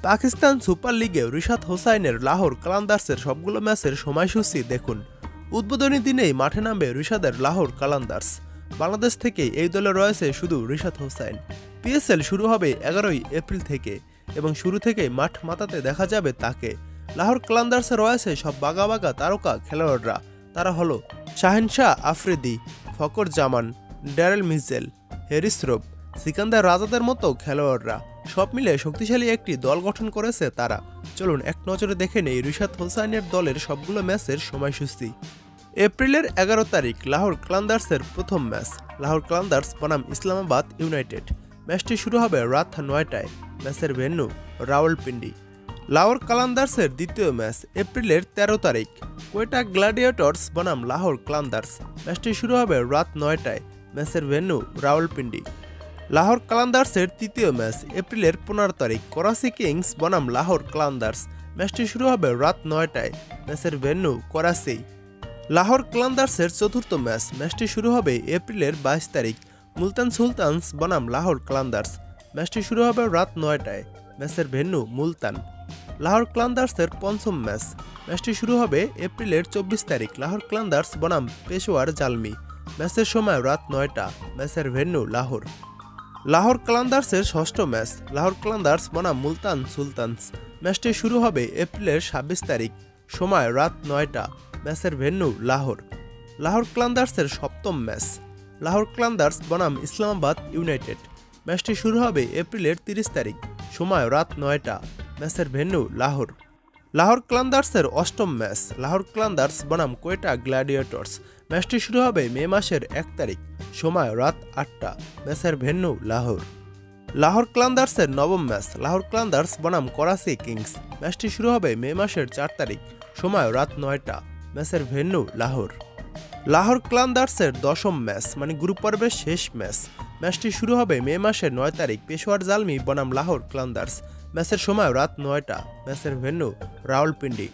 Pakistan super লিগে রিশাদ হোসাইনের লাহোর কালান্দার্সের সবগুলো ম্যাচের সময়সূচি দেখুন। উদ্বোধনী দিনেই মাঠে নামবে রিশাদের লাহোর কালান্দার্স। বাংলাদেশ থেকেই এই দলে রয়েছে শুধু রিশাদ হোসাইন। পিএসএল শুরু হবে 11ই এপ্রিল থেকে এবং শুরু থেকেই মাঠ মাতাতে দেখা যাবে তাকে। লাহোর কালান্দার্সে রয়েছে সব বাগা বাগা তারকা খেলোয়াড়রা। তারা হলো শাহেনশাহ আফ্রিদি, ফকর জামান, ড্যারেল মিজেল, হ্যারিস রোব, সিকান্দার রাজাদের মতো খেলোয়াড়রা। সব মিলে শক্তিশালী একটি দল গঠন করেছে তারা। চলুন এক নজরে দেখে নেই রিশাদ হোসাইনের দলের সবগুলো ম্যাচের সময়সূচি। এপ্রিলের 11 তারিখ লাহোর কালান্দার্সের প্রথম ম্যাচ। লাহোর কালান্দার্স বনাম ইসলামাবাদ ইউনাইটেড। ম্যাচটি শুরু হবে রাত 9টায়। ম্যাচের ভেন্যু রাওয়ালপিন্ডি। লাহোর কালান্দার্সের দ্বিতীয় ম্যাচ এপ্রিলের 13 তারিখ। কোয়েটা গ্ল্যাডিয়েটর্স বনাম লাহোর কালান্দার্স। ম্যাচটি শুরু হবে রাত 9টায়। ম্যাচের ভেন্যু রাওয়ালপিন্ডি। লাহোর কালান্দার্সের তৃতীয় ম্যাচ এপ্রিলের 15 তারিখ। করাচি কিংস বনাম লাহোর কালান্দার্স। ম্যাচটি শুরু হবে রাত 9টায়। ম্যাচের ভেন্যু করাচি। লাহোর কালান্দার্সের চতুর্থ ম্যাচ। ম্যাচটি শুরু হবে এপ্রিলের 22 তারিখ। মুলতান সুলতানস বনাম লাহোর কালান্দার্স। ম্যাচটি শুরু হবে রাত 9টায়। ম্যাচের ভেন্যু মুলতান। লাহোর কালান্দার্সের পঞ্চম ম্যাচ। ম্যাচটি শুরু হবে এপ্রিলের 24 তারিখ। লাহোর কালান্দার্স বনাম পেশোয়ার জালমি। ম্যাচের সময় রাত 9টা। ম্যাচের ভেন্যু লাহোর। লাহোর কালান্দার্সের ষষ্ঠ ম্যাচ। লাহোর কালান্দার্স বনাম মুলতান সুলতানস। ম্যাচটি শুরু হবে এপ্রিলের 26 তারিখ। সময় রাত 9টা। ম্যাচের ভেন্যু লাহোর। লাহোর কালান্দার্সের সপ্তম ম্যাচ। লাহোর কালান্দার্স বনাম ইসলামাবাদ ইউনাইটেড। ম্যাচটি শুরু হবে এপ্রিলের 30 তারিখ। সময় রাত 9টা। ম্যাচের ভেন্যু লাহোর। লাহোর কালান্দার্সের অষ্টম ম্যাচ। লাহোর কালান্দার্স বনাম কোয়েটা গ্ল্যাডিয়েটর্স। ম্যাচটি শুরু হবে মে মাসের 1 তারিখ। সময় রাত 8টা। ম্যাচের ভেন্যু লাহোর। লাহোর কালান্দার্সের নবম ম্যাচ। লাহোর কালান্দার্স বনাম করাচি কিংস। ম্যাচটি শুরু হবে মে মাসের 4 তারিখ। সময় রাত 9টা। ম্যাচের ভেন্যু লাহোর। লাহোর কালান্দার্সের দশম ম্যাচ মানে গ্রুপ পর্বের শেষ ম্যাচ। ম্যাচটি শুরু হবে মে মাসের 9 তারিখ। পেশোয়ার জালমি বনাম লাহোর কালান্দার্স। ম্যাচের সময় রাত 9টা। ম্যাচের ভেন্যু রাওয়ালপিন্ডি।